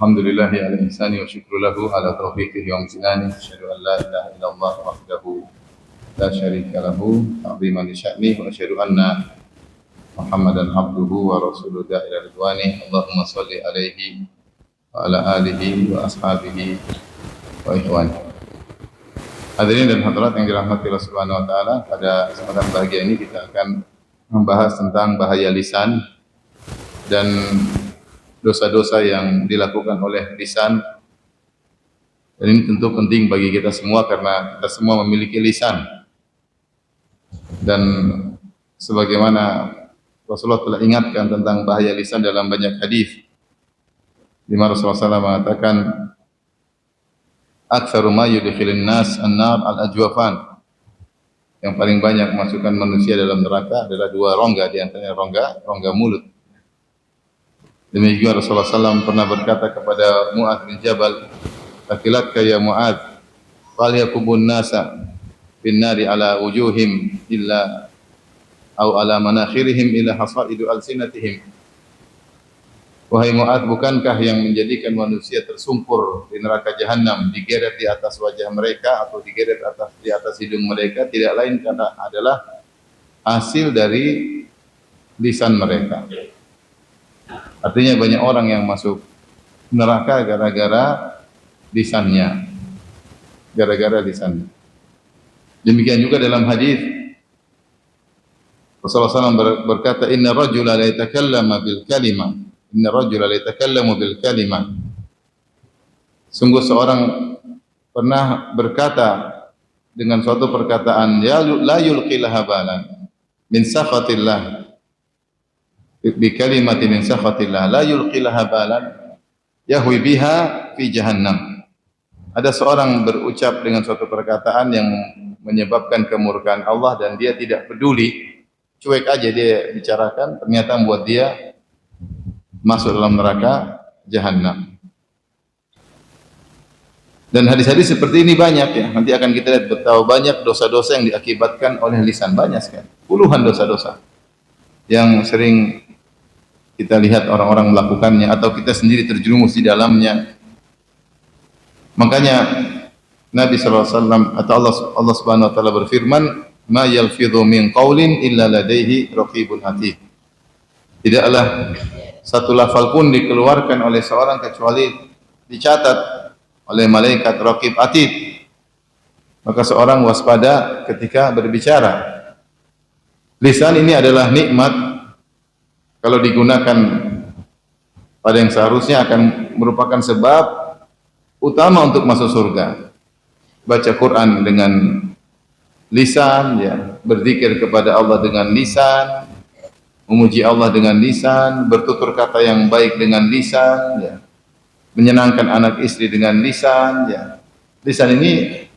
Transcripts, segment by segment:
Alhamdulillahi ala ihsani wa syukru lahu ala taufiqihi wa amtinani. Asyhadu an la ilaha illallah wahdahu la syarika lahu ta'ziman li sya'ni wa asyhadu anna Muhammadan abduhu wa rasuluhu ila ridwani. Allahumma shalli alaihi wa ala alihi wa ashabihi wa ikhwani. Hadirin dan hadirat yang dirahmati Allah Subhanahu wa taala, pada kesempatan bahagia ini kita akan membahas tentang bahaya lisan dan dosa-dosa yang dilakukan oleh lisan. Dan ini tentu penting bagi kita semua karena kita semua memiliki lisan. Dan sebagaimana Rasulullah telah ingatkan tentang bahaya lisan dalam banyak hadis, di mana Rasulullah SAW mengatakan, "Aktsaru ma yudkhilun nas an-nar al-ajwafan." Yang paling banyak masukkan manusia dalam neraka adalah dua rongga, di antaranya rongga mulut. Demikian juga Rasulullah SAW pernah berkata kepada Mu'adz bin Jabal, "Takilatka ya Mu'adz, fal yakubun nasa bin nari ala wujuhim illa au ala manakhirihim ila hasaidu alsinatihim." Wahai Mu'adz, bukankah yang menjadikan manusia tersungkur di neraka jahanam, digeret di atas wajah mereka atau digeret di atas hidung mereka, tidak lain karena adalah hasil dari lisan mereka. Artinya banyak orang yang masuk neraka gara-gara lisannya. Demikian juga dalam hadis Rasulullah SAW berkata, "Inna rajula la yatakallamu bil kalima." Inna rajula la yatakallamu bil kalima. Sungguh seorang pernah berkata dengan suatu perkataan, ya la yulqilaha balan min sakhatillah. Bi kalimatin min sakhatillah la yulqilaha balan yahwi biha fi jahannam. Ada seorang berucap dengan suatu perkataan yang menyebabkan kemurkaan Allah dan dia tidak peduli, cuek aja dia bicarakan, ternyata membuat dia masuk dalam neraka jahannam. Dan hadis-hadis seperti ini banyak ya. Nanti akan kita lihat betapa banyak dosa-dosa yang diakibatkan oleh lisan, banyak sekali. Puluhan dosa-dosa yang sering kita lihat orang-orang melakukannya atau kita sendiri terjerumus di dalamnya. Makanya Nabi SAW atau Allah Subhanahu wa taala berfirman, "Ma yalfidhu min qaulin illa ladaihi raqibun atid." Tidaklah satu lafal pun dikeluarkan oleh seorang kecuali dicatat oleh malaikat raqib atid. Maka seorang waspada ketika berbicara. Lisan ini adalah nikmat. Kalau digunakan pada yang seharusnya akan merupakan sebab utama untuk masuk surga. Baca Quran dengan lisan, ya, berzikir kepada Allah dengan lisan, memuji Allah dengan lisan, bertutur kata yang baik dengan lisan, ya, menyenangkan anak istri dengan lisan, ya. Lisan ini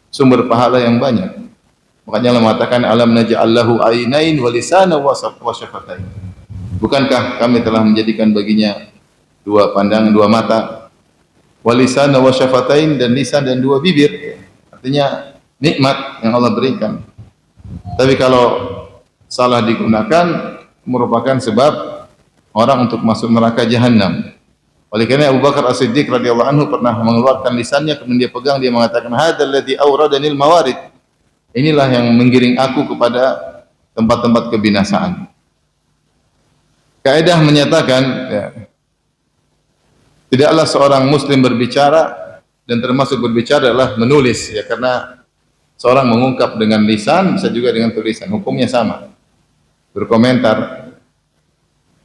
sumber pahala yang banyak. Makanya Allah mengatakan, "Alam naj'al lahu ainain wa lisanan wa syafatain." Bukankah kami telah menjadikan baginya dua pandangan, dua mata, wa lisanan wa syafatain, dan lisan dan dua bibir. Artinya nikmat yang Allah berikan. Tapi kalau salah digunakan merupakan sebab orang untuk masuk neraka jahanam. Oleh karena Abu Bakar As-Siddiq radhiyallahu anhu pernah mengeluarkan lisannya, kemudian dia pegang, dia mengatakan, "Hadzal ladzi awradanil mawarid." Inilah yang menggiring aku kepada tempat-tempat kebinasaan. Kaidah menyatakan, ya, tidaklah seorang muslim berbicara, dan termasuk berbicara adalah menulis, ya, karena seorang mengungkap dengan lisan bisa juga dengan tulisan, hukumnya sama. Berkomentar.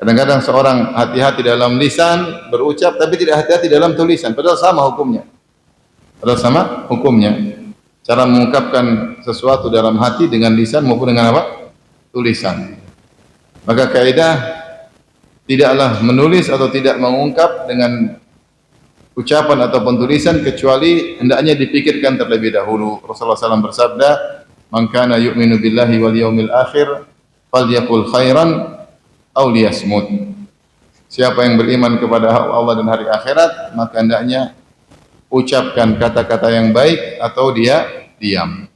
Kadang-kadang seorang hati-hati dalam lisan berucap tapi tidak hati-hati dalam tulisan, padahal sama hukumnya. Cara mengungkapkan sesuatu dalam hati dengan lisan maupun dengan apa? Tulisan. Maka kaidah tidaklah menulis atau tidak mengungkap dengan ucapan ataupun tulisan kecuali hendaknya dipikirkan terlebih dahulu. Rasulullah SAW bersabda, "Man kana yu'minu billahi wal yaumil akhir falyaqul khairan aw liyasmut." Siapa yang beriman kepada Allah dan hari akhirat, maka hendaknya ucapkan kata-kata yang baik atau dia diam.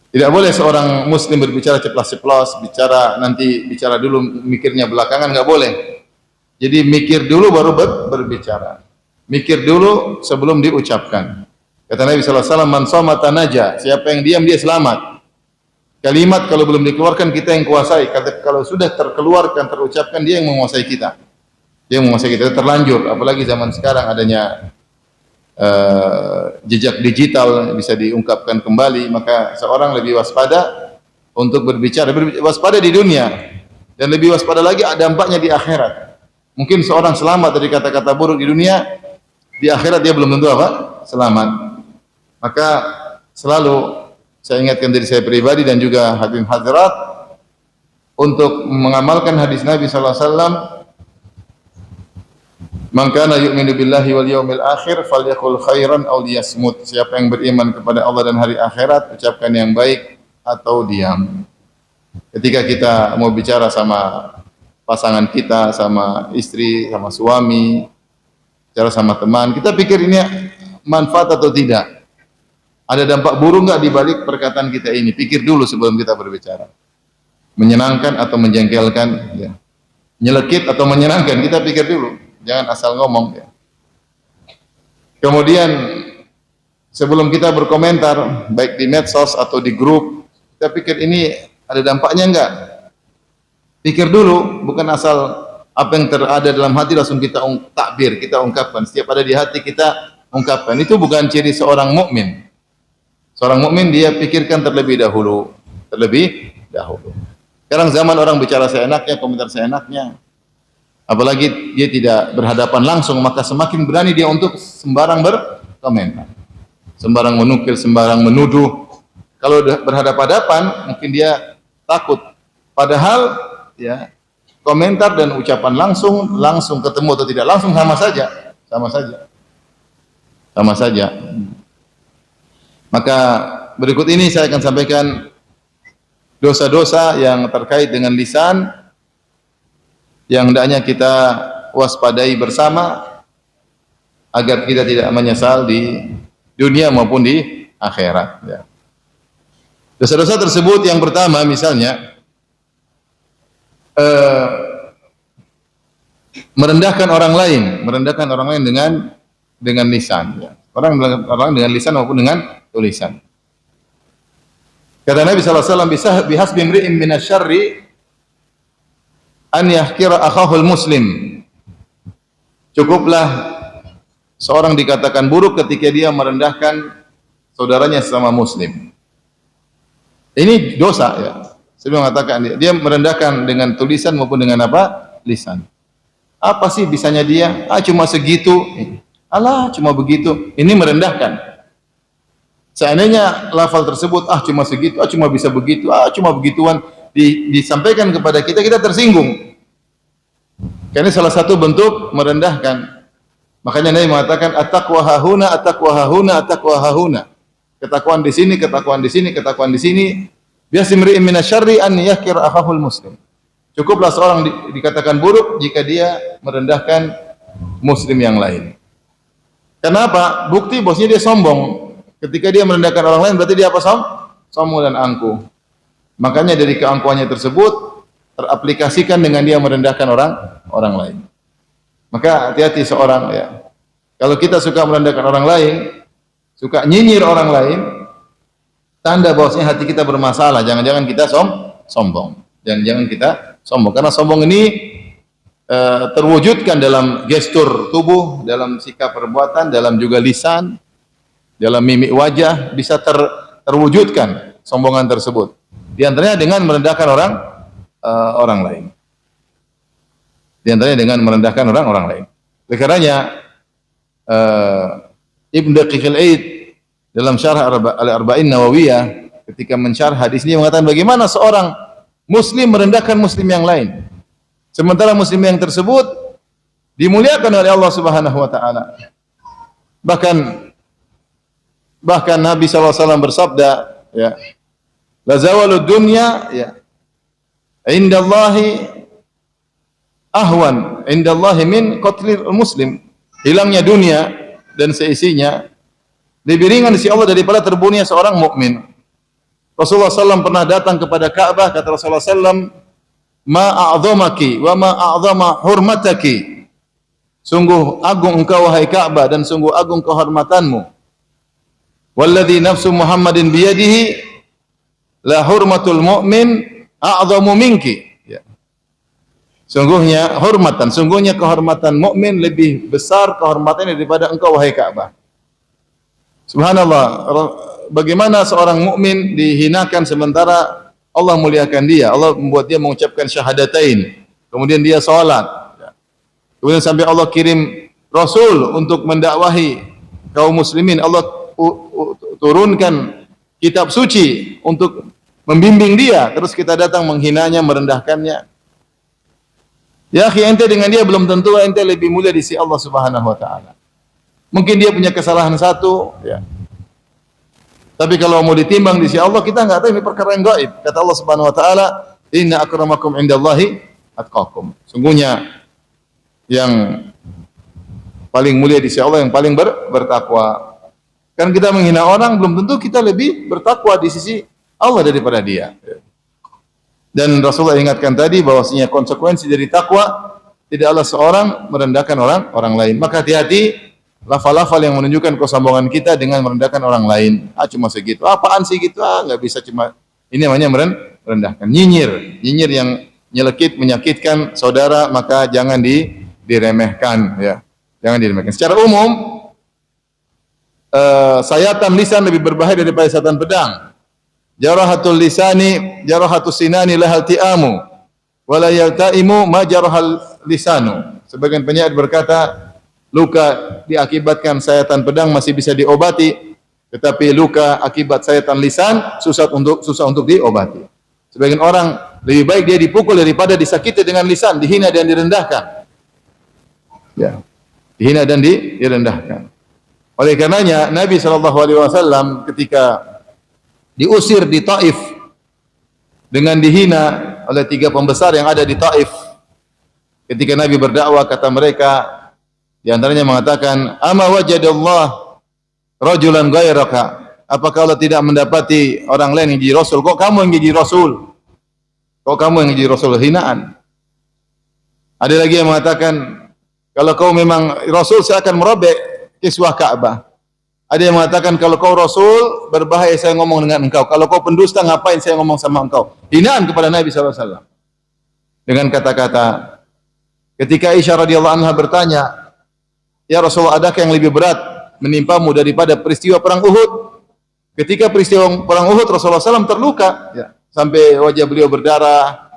Tidak boleh seorang muslim berbicara ceplas-ceplos, bicara dulu mikirnya belakangan, enggak boleh. Jadi mikir dulu baru berbicara. Mikir dulu sebelum diucapkan. Kata Nabi sallallahu alaihi wasallam, "Man somata naja." Siapa yang diam dia selamat. Kalimat kalau belum dikeluarkan kita yang kuasai. Kalau sudah terkeluarkan, terucapkan dia yang menguasai kita. Dia yang menguasai kita terlanjur. Apalagi zaman sekarang adanya jejak digital bisa diungkapkan kembali, maka seorang lebih waspada untuk berbicara. Waspada di dunia dan lebih waspada lagi dampaknya di akhirat. Mungkin seorang selamat dari kata-kata buruk di dunia, di akhirat dia belum tentu apa? Selamat. Maka selalu saya ingatkan diri saya pribadi dan juga hadirin hadirat untuk mengamalkan hadis Nabi sallallahu alaihi wasallam, "Man kana yu'minu billahi wal yawmil akhir falyaqul khairan aw liyasmut." Siapa yang beriman kepada Allah dan hari akhirat, ucapkan yang baik atau diam. Ketika kita mau bicara sama pasangan kita, sama istri, sama suami, bicara sama teman, kita pikir ini manfaat atau tidak. Ada dampak buruk enggak di balik perkataan kita ini? Pikir dulu sebelum kita berbicara. Menyenangkan atau menjengkelkan, ya. Nyelekit atau menyenangkan, kita pikir dulu. Jangan asal ngomong, ya. Kemudian sebelum kita berkomentar baik di medsos atau di grup, kita pikir ini ada dampaknya enggak? Pikir dulu, bukan asal apa yang terada dalam hati langsung kita takbir, kita ungkapkan. Setiap ada di hati kita ungkapkan. Itu bukan ciri seorang mukmin. Seorang mukmin dia pikirkan terlebih dahulu, Sekarang zaman orang bicara seenaknya, komentar seenaknya. Apalagi dia tidak berhadapan langsung, maka semakin berani dia untuk sembarang berkomentar. Sembarang menukil, sembarang menuduh. Kalau berhadapan-hadapan, mungkin dia takut. Padahal, ya, komentar dan ucapan langsung ketemu atau tidak langsung sama saja. Maka berikut ini saya akan sampaikan dosa-dosa yang terkait dengan lisan yang hendaknya kita waspadai bersama agar kita tidak menyesal di dunia maupun di akhirat, ya. Dosa-dosa tersebut yang pertama misalnya merendahkan orang lain dengan lisan, ya. Orang dengan lisan maupun dengan tulisan. Kata Nabi sallallahu alaihi wasallam, "Bihasbi imri'in minasyarri an yahkira akhahul muslim." Cukuplah seorang dikatakan buruk ketika dia merendahkan saudaranya sesama muslim. Ini dosa, ya. Saya mengatakan dia merendahkan dengan tulisan maupun dengan apa? Lisan. Apa sih bisanya dia? Cuma segitu. Alah, cuma begitu. Ini merendahkan. Seandainya lafal tersebut, cuma segitu, cuma bisa begitu, cuma begituan, disampaikan kepada kita, kita tersinggung. Karena salah satu bentuk merendahkan. Makanya Nabi mengatakan, at-taqwa hahuna, at-taqwa hahuna, at-taqwa hahuna. Ketakwaan di sini, ketakwaan di sini, ketakwaan di sini. Biasimri'in minasyarri an yakir akhahul muslim. Cukuplah seorang dikatakan buruk jika dia merendahkan muslim yang lain. Kenapa? Bukti bosnya dia sombong. Ketika dia merendahkan orang lain berarti dia apa? Sombong dan angkuh. Makanya dari keangkuhannya tersebut teraplikasikan dengan dia merendahkan orang lain. Maka hati-hati seorang, ya. Kalau kita suka merendahkan orang lain, suka nyinyir orang lain, tanda bahwasanya hati kita bermasalah. Jangan-jangan kita sombong. Jangan kita sombong, karena sombong ini terwujudkan dalam gestur tubuh, dalam sikap perbuatan, dalam juga lisan, dalam mimik wajah bisa terwujudkan sombongan tersebut. Di antaranya dengan merendahkan orang lain. Di antaranya dengan merendahkan orang lain. Oleh karenanya Ibnu Daqiq al-Aid dalam syarah Al-Arba'in Nawawiyah ketika mensyarah hadis ini mengatakan bagaimana seorang muslim merendahkan muslim yang lain. Sementara muslim yang tersebut dimuliakan oleh Allah Subhanahu wa taala. Bahkan Nabi sallallahu alaihi wasallam bersabda, ya, la zawalud dunya, ya, indallahi ahwan indallahi min qatlil muslim. Hilangnya dunia dan seisinya lebih ringan di sisi Allah daripada terbunuhnya seorang mukmin. Rasulullah SAW pernah datang kepada Ka'bah, kata Rasulullah SAW, ma a'dhamaki wa ma a'dhama hurmataki. Sungguh agung engkau wahai Ka'bah dan sungguh agung kehormatanmu. Walladzi nafsu Muhammadin biyadihi la hurmatul mu'min a'dhamu minki. Ya. Sungguhnya kehormatan mukmin lebih besar kehormatannya daripada engkau wahai Ka'bah. Subhanallah, bagaimana seorang mukmin dihinakan sementara Allah muliakan dia. Allah membuat dia mengucapkan syahadatain. Kemudian dia salat. Kemudian sampai Allah kirim Rasul untuk mendakwahi kaum muslimin. Allah turunkan kitab suci untuk membimbing dia. Terus kita datang menghinanya, merendahkannya. Ya akhi, ente dengan dia belum tentu ente lebih mulia di sisi Allah Subhanahu wa taala. Mungkin dia punya kesalahan satu, ya. Tapi kalau mau ditimbang di sisi Allah, kita enggak tahu, ini perkara yang gaib. Kata Allah Subhanahu wa taala, "Inna akramakum indallahi atqakum." Sungguhnya yang paling mulia di sisi Allah yang paling bertakwa. Kan kita menghina orang belum tentu kita lebih bertakwa di sisi Allah daripada dia. Dan Rasulullah ingatkan tadi bahwasanya konsekuensi dari takwa tidaklah seorang merendahkan orang lain. Maka hati-hati lafal-lafal yang menunjukkan kesombongan kita dengan merendahkan orang lain. Cuma segitu. Apaan sih gitu? Enggak bisa cuma ini namanya merendahkan. Nyinyir yang nyelekit menyakitkan saudara maka jangan diremehkan ya. Jangan diremehkan. Secara umum sayatan lisan lebih berbahaya daripada sayatan pedang. Jarahatul lisani, jarahatus sinani lahal ti'amu, wala yaltaimu ma jarahal lisanu. Sebagian penyair berkata, luka diakibatkan sayatan pedang masih bisa diobati, tetapi luka akibat sayatan lisan susah untuk diobati. Sebagian orang lebih baik dia dipukul daripada disakiti dengan lisan, dihina dan direndahkan. Ya, dihina dan direndahkan. Oleh karenanya Nabi SAW ketika diusir di Taif dengan dihina oleh 3 pembesar yang ada di Taif. Ketika Nabi berdakwah kata mereka di antaranya mengatakan, "Ama wajadallah rajulan ghairaka?" Apakah Allah tidak mendapati orang lain yang jadi rasul? Kok kamu yang jadi rasul? Kok kamu yang jadi rasul? Hinaan. Ada lagi yang mengatakan, kalau kau memang rasul saya akan merobek kiswah Ka'bah. Ada yang mengatakan kalau kau Rasul berbahaya saya ngomong dengan engkau. Kalau kau pendusta ngapain saya ngomong sama engkau? Hinaan kepada Nabi SAW. Dengan kata-kata. Ketika Aisyah radhiyallahu anha bertanya, ya Rasulullah adakah yang lebih berat menimpamu daripada peristiwa perang Uhud? Ketika peristiwa perang Uhud Rasulullah SAW terluka. Ya, sampai wajah beliau berdarah.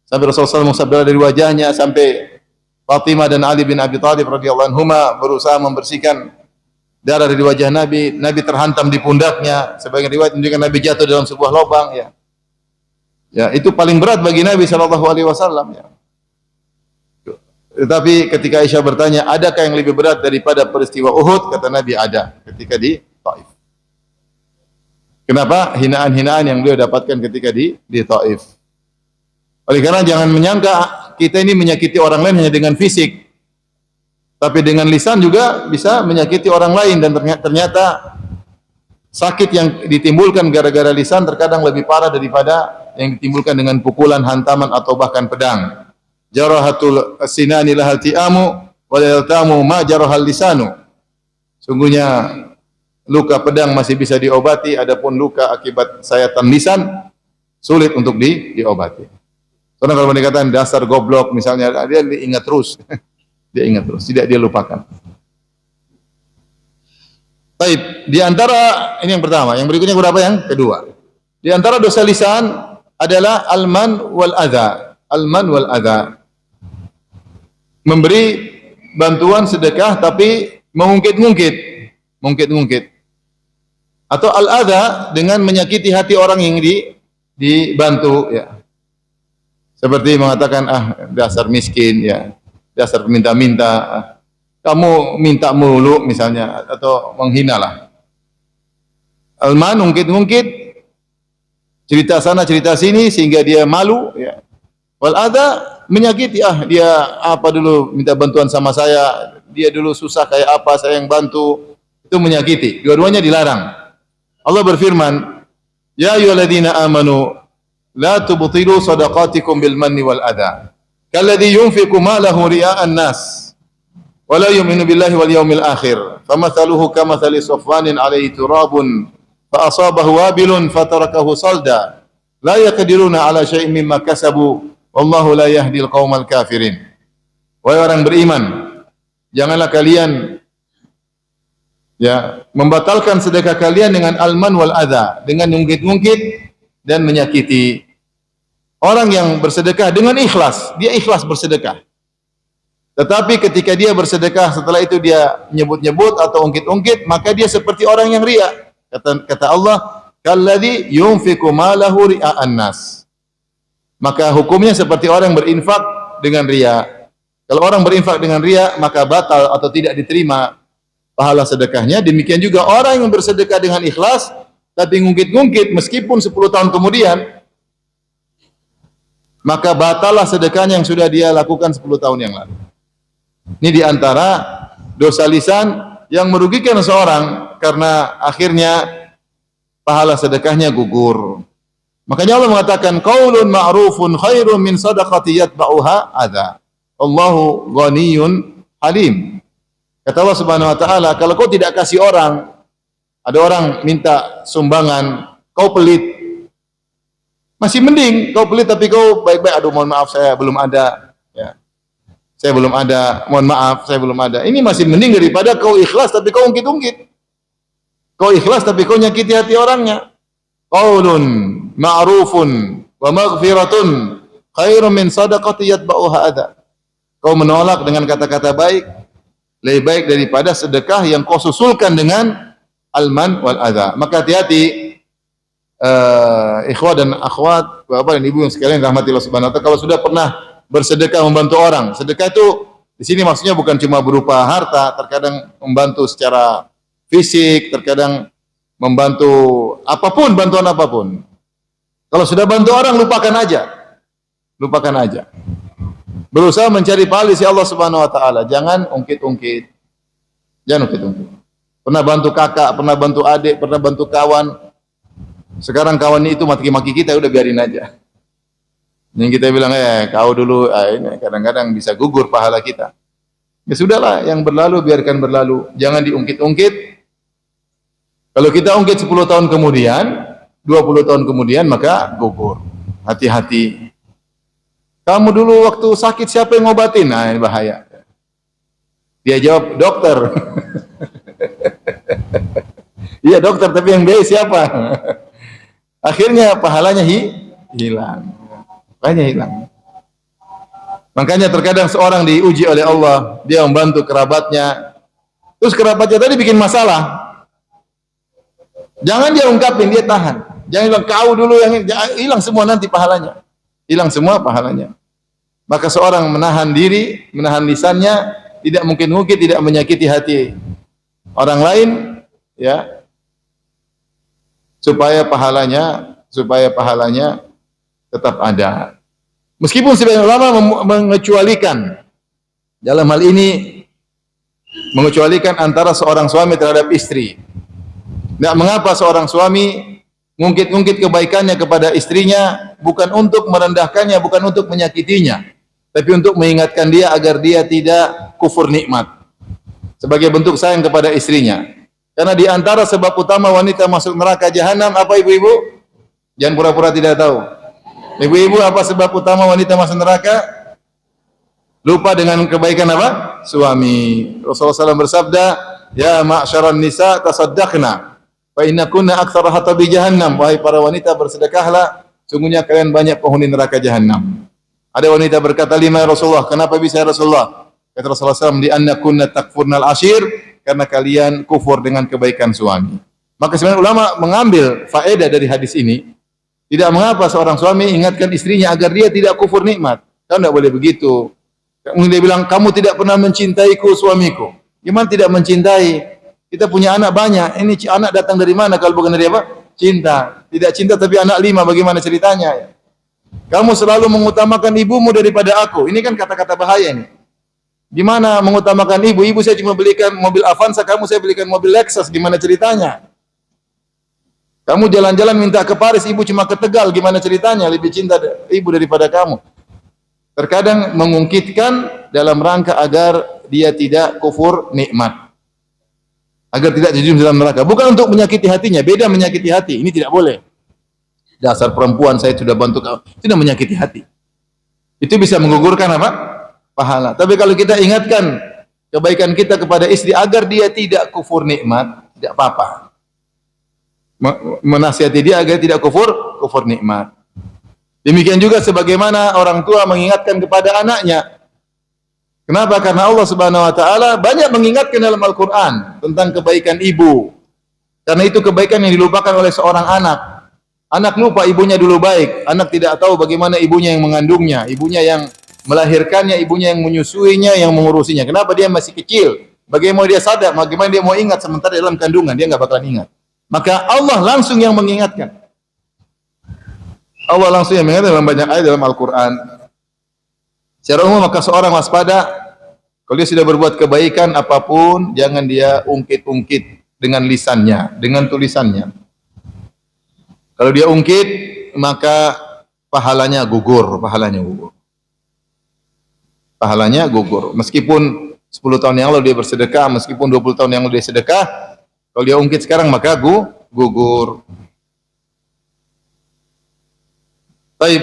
Sampai Rasulullah SAW mengusap darah dari wajahnya. Sampai Fatimah dan Ali bin Abi Thalib radhiyallahu anhuma berusaha membersihkan darah dari wajah Nabi. Nabi terhantam di pundaknya. Sebagian riwayat menunjukkan Nabi jatuh dalam sebuah lubang. Ya, ya itu paling berat bagi Nabi SAW. Ya. Tetapi ketika Aisyah bertanya, adakah yang lebih berat daripada peristiwa Uhud? Kata Nabi ada. Ketika di Taif. Kenapa? Hinaan-hinaan yang beliau dapatkan ketika di Taif. Oleh karena jangan menyangka kita ini menyakiti orang lain hanya dengan fisik. Tapi dengan lisan juga bisa menyakiti orang lain dan ternyata sakit yang ditimbulkan gara-gara lisan terkadang lebih parah daripada yang ditimbulkan dengan pukulan, hantaman atau bahkan pedang. Jarahatul sinani lahal ti'amu wa yaltamu ma jarahal lisanu. Sungguhnya luka pedang masih bisa diobati, adapun luka akibat sayatan lisan sulit untuk diobati. Karena kalau dikatakan dasar goblok misalnya, dia ingat terus. Dia ingat terus, tidak dia lupakan. Baik, di antara ini yang pertama, yang berikutnya berapa yang kedua? Di antara dosa lisan adalah alman wal adza. Alman wal adza. Memberi bantuan sedekah tapi mengungkit-ungkit. Mengungkit-ungkit. Atau al adza dengan menyakiti hati orang yang dibantu ya. Seperti mengatakan dasar miskin ya. Dasar minta-minta, kamu minta mulu misalnya, atau menghina lah. Alman, ungkit-ungkit, cerita sana, cerita sini, sehingga dia malu. Ya. Wal adza, menyakiti, dia apa dulu minta bantuan sama saya, dia dulu susah kayak apa, saya yang bantu. Itu menyakiti, dua-duanya dilarang. Allah berfirman, Ya ayyuhalladzina amanu, la tubtilu sadaqatikum bil manni wal adha. Kalladhi yunfiqu malahu ria'an nas wa la yu'minu billahi wal yawmil akhir. Famathaluhu kamathali safwanin 'alaihi turabun fa asabahu wabilun fatarakahu salda. La yaqdiruna 'ala syai'in mimma kasabu wallahu la yahdil qaumal kafirin. Wahai orang beriman, janganlah kalian membatalkan sedekah kalian dengan alman wal adha, dengan ngungkit-ngungkit dan menyakiti. Orang yang bersedekah dengan ikhlas, dia ikhlas bersedekah. Tetapi ketika dia bersedekah setelah itu dia nyebut-nyebut atau ungkit-ungkit, maka dia seperti orang yang riya. Kata Allah, kalladzi yunfiqu malahu ria'an nas. Maka hukumnya seperti orang yang berinfak dengan riya. Kalau orang berinfak dengan riya, maka batal atau tidak diterima pahala sedekahnya. Demikian juga orang yang bersedekah dengan ikhlas tapi ngungkit-ngungkit meskipun 10 tahun kemudian, maka batalah sedekahnya yang sudah dia lakukan 10 tahun yang lalu. Ini diantara dosa lisan yang merugikan seorang karena akhirnya pahala sedekahnya gugur. Makanya Allah mengatakan qaulun ma'rufun khairun min shadaqati yatba'uha adza. Allahu ghaniyyun halim. Kata Allah Subhanahu wa taala, kalau kau tidak kasih orang, ada orang minta sumbangan, kau pelit, masih mending kau pelit tapi kau baik-baik, aduh mohon maaf saya belum ada, ya. Saya belum ada, mohon maaf saya belum ada. Ini masih mending daripada kau ikhlas tapi kau ungkit-ungkit. Kau ikhlas tapi kau nyakiti hati orangnya. Qaulun ma'rufun wa maghfiratun khairun min shadaqati yatba'uha adza. Kau menolak dengan kata-kata baik lebih baik daripada sedekah yang kau susulkan dengan alman wal adza. Maka hati-hati ikhwah dan akhwat, bapak dan ibu yang sekalian rahmati Allah Subhanahu wa taala, kalau sudah pernah bersedekah membantu orang. Sedekah itu di sini maksudnya bukan cuma berupa harta, terkadang membantu secara fisik, terkadang membantu apapun, bantuan apapun. Kalau sudah bantu orang, lupakan aja. Lupakan aja. Berusaha mencari pahala si Allah Subhanahu wa taala, jangan ungkit-ungkit. Jangan ungkit-ungkit. Pernah bantu kakak, pernah bantu adik, pernah bantu kawan. Sekarang kawan itu maki-maki kita, udah biarin aja. Yang kita bilang, kau dulu, ini kadang-kadang bisa gugur pahala kita. Ya sudahlah, yang berlalu biarkan berlalu. Jangan diungkit-ungkit. Kalau kita ungkit 10 tahun kemudian, 20 tahun kemudian, maka gugur. Hati-hati. Kamu dulu waktu sakit siapa yang ngobatin? Nah, ini bahaya. Dia jawab, dokter. Iya dokter, tapi yang biaya siapa? Akhirnya pahalanya hilang. Pahalanya hilang. Makanya terkadang seorang diuji oleh Allah, dia membantu kerabatnya, terus kerabatnya tadi bikin masalah. Jangan dia ungkapin, dia tahan. Jangan bilang kau dulu yang hilang semua nanti pahalanya. Hilang semua pahalanya. Maka seorang menahan diri, menahan lisannya, tidak mungkin tidak menyakiti hati orang lain, ya. Supaya pahalanya tetap ada. Meskipun sebagian ulama mengecualikan dalam hal ini, mengecualikan antara seorang suami terhadap istri. Tidak mengapa seorang suami ngungkit-ngungkit kebaikannya kepada istrinya, bukan untuk merendahkannya, bukan untuk menyakitinya, tapi untuk mengingatkan dia agar dia tidak kufur nikmat. Sebagai bentuk sayang kepada istrinya. Karena di antara sebab utama wanita masuk neraka jahanam apa ibu-ibu? Jangan pura-pura tidak tahu. Ibu-ibu apa sebab utama wanita masuk neraka? Lupa dengan kebaikan apa? Suami. Rasulullah SAW bersabda, ya ma'syaran nisa tasaddaqna fa innakunna aktsara hatabi jahannam. Wahai para wanita bersedekahlah, sungguhnya kalian banyak penghuni neraka jahanam. Ada wanita berkata, lima ya Rasulullah, kenapa bisa ya Rasulullah? Kata Rasulullah SAW, di annakunna takfurnal ashir, karena kalian kufur dengan kebaikan suami. Maka sebenarnya ulama mengambil faedah dari hadis ini, tidak mengapa seorang suami ingatkan istrinya agar dia tidak kufur nikmat. Kau tidak boleh begitu. Kemudian dia bilang, kamu tidak pernah mencintaiku suamiku. Gimana tidak mencintai? Kita punya anak banyak. Ini anak datang dari mana kalau bukan dari apa? Cinta. Tidak cinta tapi anak 5, bagaimana ceritanya? Kamu selalu mengutamakan ibumu daripada aku. Ini kan kata-kata bahaya ini. Gimana mengutamakan ibu? Ibu saya cuma belikan mobil Avanza, kamu saya belikan mobil Lexus. Gimana ceritanya? Kamu jalan-jalan minta ke Paris, ibu cuma ke Tegal, gimana ceritanya? Lebih cinta ibu daripada kamu. Terkadang mengungkitkan dalam rangka agar dia tidak kufur nikmat, agar tidak jatuh dalam neraka. Bukan untuk menyakiti hatinya, beda menyakiti hati. Ini tidak boleh. Dasar perempuan, saya sudah bantu kamu, tidak menyakiti hati. Itu bisa menggugurkan apa? Pahala. Tapi kalau kita ingatkan kebaikan kita kepada istri agar dia tidak kufur nikmat, tidak apa-apa. Menasihati dia agar tidak kufur nikmat. Demikian juga sebagaimana orang tua mengingatkan kepada anaknya. Kenapa? Karena Allah Subhanahu wa taala banyak mengingatkan dalam Al-Qur'an tentang kebaikan ibu. Karena itu kebaikan yang dilupakan oleh seorang anak. Anak lupa ibunya dulu baik. Anak tidak tahu bagaimana ibunya yang mengandungnya, ibunya yang melahirkannya, ibunya yang menyusuinya, yang mengurusinya. Kenapa dia masih kecil? Bagaimana dia sadar? Bagaimana dia mau ingat sementara dalam kandungan? Dia nggak bakalan ingat. Maka Allah langsung yang mengingatkan. Allah langsung yang mengingatkan dalam banyak ayat dalam Al-Quran. Secara umum maka seorang waspada. Kalau dia sudah berbuat kebaikan apapun, jangan dia ungkit-ungkit dengan lisannya, dengan tulisannya. Kalau dia ungkit, maka pahalanya gugur, pahalanya gugur. Meskipun 10 tahun yang lalu dia bersedekah, meskipun 20 tahun yang lalu dia sedekah, kalau dia ungkit sekarang maka gugur. Baik,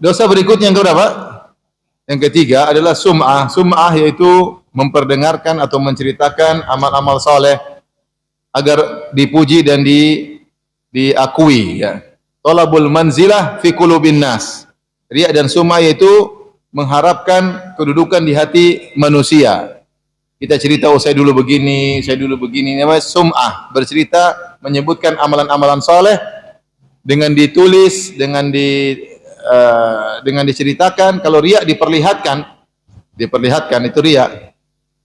dosa berikutnya yang keberapa? Yang ketiga adalah sum'ah. Sum'ah yaitu memperdengarkan atau menceritakan amal-amal soleh agar dipuji dan diakui. Ya. Thalabul manzilah fi qulubin nas. Riya dan sum'ah yaitu mengharapkan kedudukan di hati manusia. Kita cerita, oh saya dulu begini. Namanya sum'ah, bercerita, menyebutkan amalan-amalan soleh dengan ditulis, dengan diceritakan. Kalau riya diperlihatkan itu riya.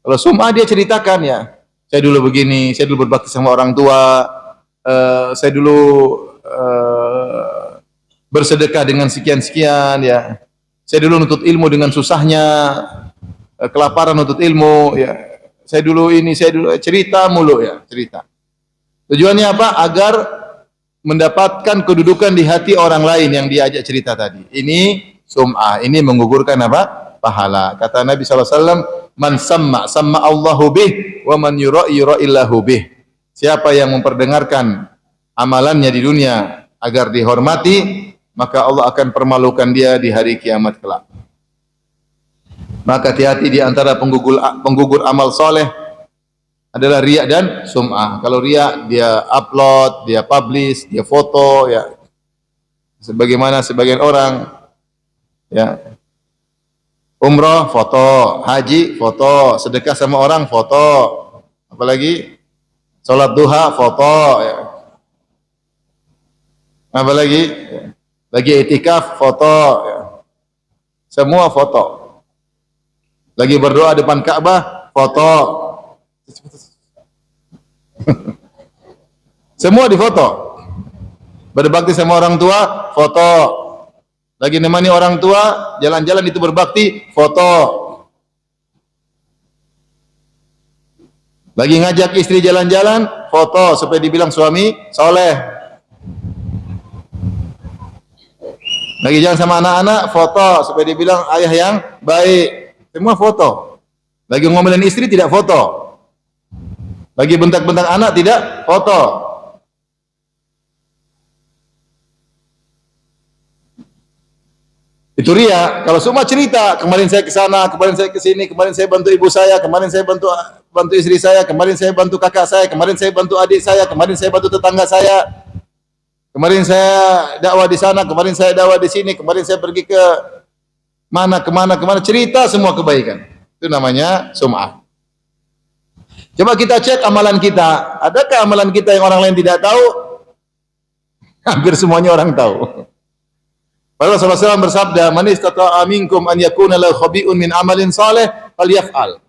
Kalau sum'ah dia ceritakan, ya saya dulu begini, saya dulu berbakti sama orang tua, saya dulu bersedekah dengan sekian-sekian, ya saya dulu nuntut ilmu dengan susahnya, kelaparan nuntut ilmu, ya saya dulu cerita mulu, ya cerita. Tujuannya apa? Agar mendapatkan kedudukan di hati orang lain yang diajak cerita tadi. Ini sum'ah, ini menggugurkan apa? Pahala. Kata Nabi SAW, man samma Allahu bih, wa man yura'illahu bih. Siapa yang memperdengarkan amalannya di dunia agar dihormati, maka Allah akan permalukan dia di hari kiamat kelak. Maka hati-hati di antara penggugur amal soleh adalah riya dan sum'ah. Kalau riya dia upload, dia publish, dia foto, ya. Sebagaimana sebagian orang, ya, umroh foto, haji foto, sedekah sama orang foto, apalagi salat duha foto, ya. Apalagi lagi itikaf foto, ya. Semua foto. Lagi berdoa depan Ka'bah foto. Semua difoto. Berbakti sama orang tua, foto. Lagi nemani orang tua, jalan-jalan itu berbakti, foto. Lagi ngajak istri jalan-jalan, foto supaya dibilang suami soleh. Lagi jalan sama anak-anak, foto supaya dibilang ayah yang baik. Semua foto. Lagi ngomelin istri tidak foto. Lagi bentak-bentak anak tidak foto. Itu riya. Kalau semua cerita, kemarin saya ke sana, kemarin saya ke sini, kemarin saya bantu ibu saya, kemarin saya bantu istri saya, kemarin saya bantu kakak saya, kemarin saya bantu adik saya, kemarin saya bantu tetangga saya, kemarin saya dakwah di sana, kemarin saya dakwah di sini, kemarin saya pergi ke kemana, cerita semua kebaikan. Itu namanya sum'ah. Coba kita cek amalan kita. Adakah amalan kita yang orang lain tidak tahu? Hampir semuanya orang tahu. Rasulullah SAW bersabda, "Man istata'a minkum an yakuna lahu khabi'un min amalin saleh falyaf'al."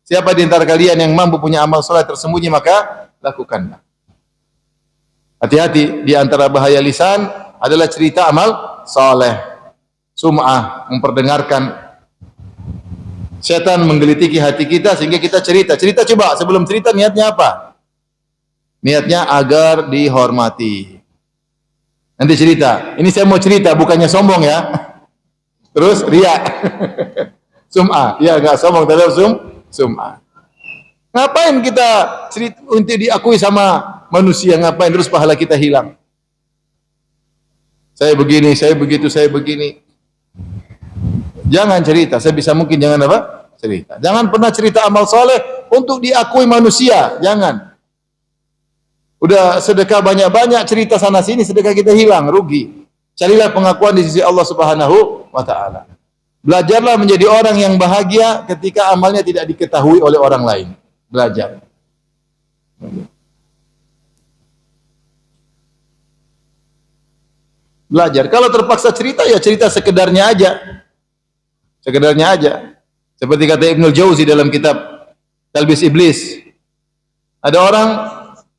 Siapa di antara kalian yang mampu punya amal saleh tersembunyi, maka lakukanlah. Hati-hati, di antara bahaya lisan adalah cerita amal saleh. Sum'ah, memperdengarkan. Setan menggelitiki hati kita sehingga kita cerita. Cerita coba, sebelum cerita niatnya apa? Niatnya agar dihormati. Nanti cerita. Ini saya mau cerita, bukannya sombong ya. Terus riya. Sum'ah. Ya enggak sombong, tapi sum'ah. Ngapain kita cerita untuk diakui sama manusia? Ngapain terus pahala kita hilang? Saya begini, saya begitu, saya begini. Jangan cerita. Saya bisa mungkin jangan apa? Cerita. Jangan pernah cerita amal soleh untuk diakui manusia. Jangan. Udah sedekah banyak-banyak, cerita sana sini, sedekah kita hilang, rugi. Carilah pengakuan di sisi Allah Subhanahu wa taala. Belajarlah menjadi orang yang bahagia ketika amalnya tidak diketahui oleh orang lain. Belajar. Belajar. Kalau terpaksa cerita, ya cerita sekedarnya aja. Sekedarnya aja. Seperti kata Ibnul Jauzi dalam kitab Talbis Iblis. Ada orang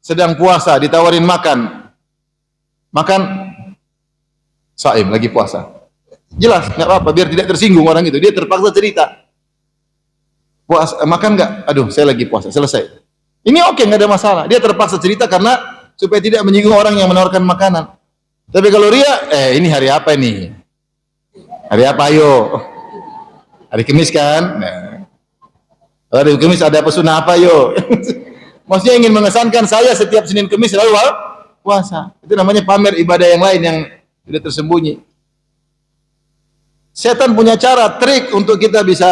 sedang puasa, ditawarin makan. Makan, saim, lagi puasa. Jelas, nggak apa-apa, biar tidak tersinggung orang itu. Dia terpaksa cerita. Puasa, makan nggak? Aduh, saya lagi puasa, selesai. Ini oke, nggak ada masalah. Dia terpaksa cerita karena supaya tidak menyinggung orang yang menawarkan makanan. Tapi kalau ria, ini hari apa ini? Hari apa ayo? Hari Kamis kan? Nah. Hari Kamis ada pesunnah apa ayo? Maksudnya ingin mengesankan saya setiap Senin Kamis selalu puasa. Itu namanya pamer ibadah yang lain yang sudah tersembunyi. Setan punya cara, trik untuk kita bisa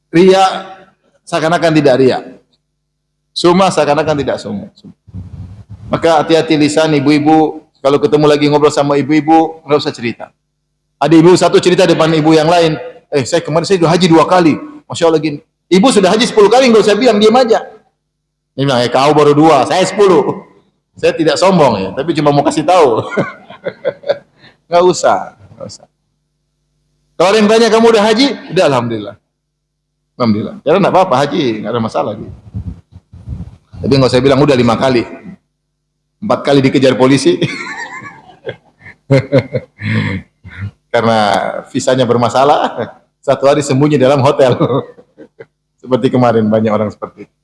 ria seakan-akan tidak ria. Sumah seakan-akan tidak sumah. Maka hati-hati lisan ibu-ibu, kalau ketemu lagi ngobrol sama ibu-ibu, nggak usah cerita. Ada ibu satu cerita depan ibu yang lain, saya kemarin saya sudah haji 2 kali. Masya Allah gini. Ibu sudah haji 10 kali, nggak usah bilang, diam aja. Dia bilang, kau baru 2, saya 10. Saya tidak sombong ya, tapi cuma mau kasih tahu. Nggak usah. Kalau ada yang tanya, kamu udah haji? Udah, alhamdulillah. Alhamdulillah. Karena nggak apa-apa, haji nggak ada masalah. Gitu. Tapi nggak usah bilang udah 5 kali. 4 kali dikejar polisi. Karena visanya bermasalah. 1 hari sembunyi dalam hotel. Seperti kemarin banyak orang seperti itu.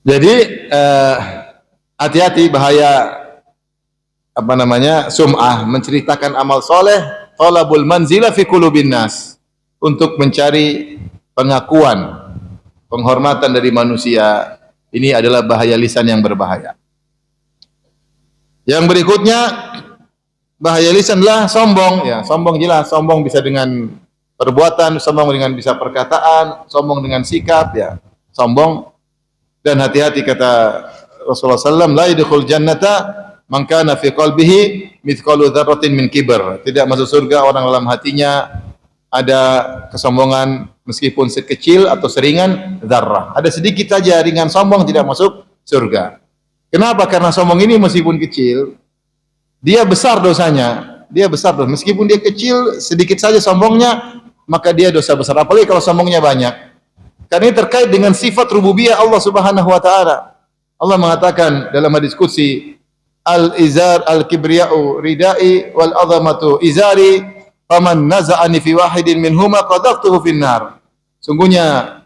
Jadi hati-hati bahaya sum'ah, menceritakan amal soleh, talabul manzila fi qulubin nas, untuk mencari pengakuan, penghormatan dari manusia. Ini adalah bahaya lisan yang berbahaya. Yang berikutnya bahaya lisan adalah sombong. Ya, sombong jelas, sombong bisa dengan perbuatan, sombong dengan bisa perkataan, sombong dengan sikap, ya. Sombong. Dan hati-hati kata Rasulullah SAW, la yadkhul jannata man kana fi qalbihi mithqalu dzarratin min kibr. Tidak masuk surga orang dalam hatinya ada kesombongan meskipun sekecil atau seringan dzarrah. Ada sedikit saja ringan sombong, tidak masuk surga. Kenapa? Karena sombong ini meskipun kecil, dia besar dosanya. Dia besar dosanya. Meskipun dia kecil, sedikit saja sombongnya, maka dia dosa besar. Apalagi kalau sombongnya banyak. Karena ini terkait dengan sifat rububiyah Allah Subhanahu wa taala. Allah mengatakan dalam hadis qudsi, al-izar al-kibriya'u ridai wal 'azamatu izari, faman naza'ani fi wahidin minhuma qadaqtuhu finnar. Sungguhnya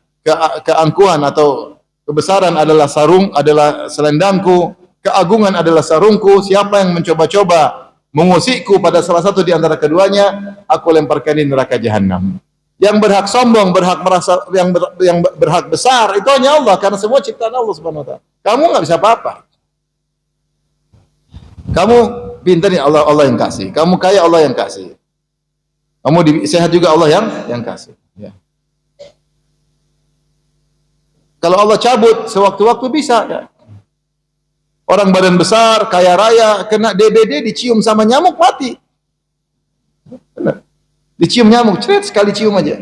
keangkuhan atau kebesaran adalah sarung, adalah selendangku, keagungan adalah sarungku. Siapa yang mencoba-coba mengusikku pada salah satu di antara keduanya, aku lemparkan di neraka jahanam. Yang berhak sombong, berhak merasa yang berhak besar itu hanya Allah, karena semua ciptaan Allah Subhanahu wa taala. Kamu enggak bisa apa-apa. Kamu pintar ya Allah yang kasih. Kamu kaya Allah yang kasih. Kamu sehat juga Allah yang kasih. Ya. Kalau Allah cabut sewaktu-waktu bisa. Ya. Orang badan besar, kaya raya, kena DBD, dicium sama nyamuk, mati. Benar. Dicium nyamuk, sekali cium aja.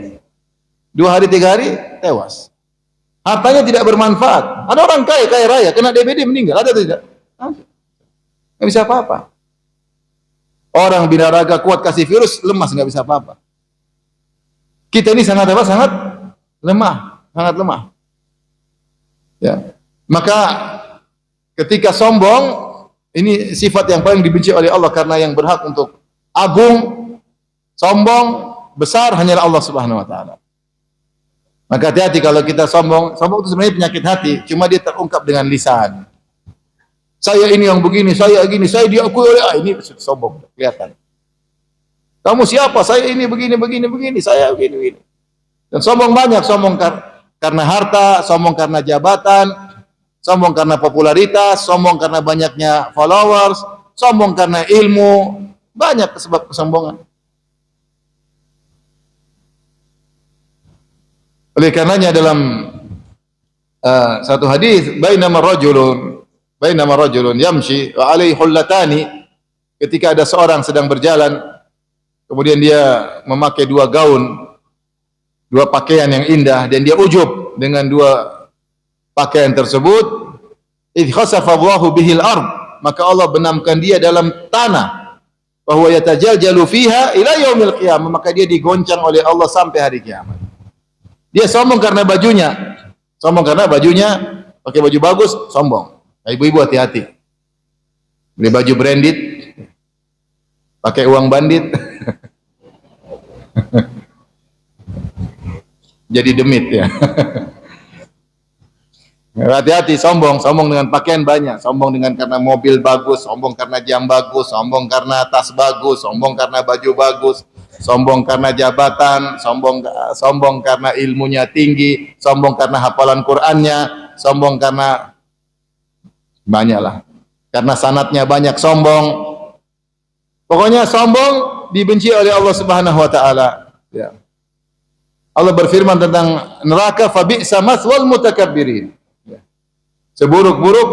2 hari, 3 hari, tewas. Hartanya tidak bermanfaat. Ada orang kaya raya, kena DBD, meninggal. Ada atau tidak? Nggak bisa apa-apa. Orang binaraga kuat kasih virus, lemas, nggak bisa apa-apa. Kita ini sangat apa? Sangat lemah. Sangat lemah. Ya. Maka ketika sombong, ini sifat yang paling dibenci oleh Allah, karena yang berhak untuk agung, sombong, besar hanyalah Allah Subhanahu wa taala. Maka hati-hati kalau kita sombong. Sombong itu sebenarnya penyakit hati, cuma dia terungkap dengan lisan. Saya ini yang begini, saya gini, saya diakui oleh ini sombong, kelihatan. Kamu siapa? Saya ini begini, begini, begini, saya begini, begini. Dan sombong banyak, sombong karena harta, sombong karena jabatan, sombong karena popularitas, sombong karena banyaknya followers, sombong karena ilmu, banyak sebab kesombongan. Oleh karenanya dalam satu hadis, bainama rajulun yamshi wa alaihi hullatani, ketika ada seorang sedang berjalan, kemudian dia memakai dua gaun, dua pakaian yang indah, dan dia ujub dengan dua pakaian tersebut. Idh khasafa Allahu bihil ard, maka Allah benamkan dia dalam tanah. Bahwa yatajaljalu fiha ila yaumil qiyamah, maka dia digoncang oleh Allah sampai hari kiamat. Dia sombong karena bajunya, pakai baju bagus, sombong. Nah, ibu-ibu hati-hati. Beli baju branded, pakai uang bandit. Jadi demit ya. Hati-hati sombong dengan pakaian banyak, sombong dengan karena mobil bagus, sombong karena jam bagus, sombong karena tas bagus, sombong karena baju bagus, sombong karena jabatan, sombong karena ilmunya tinggi, sombong karena hafalan Qur'annya, sombong karena banyaklah. Karena sanatnya banyak, sombong. Pokoknya sombong dibenci oleh Allah Subhanahu wa taala, ya. Allah berfirman tentang neraka, fabi'sa mathwal mutakabbirin. Seburuk-buruk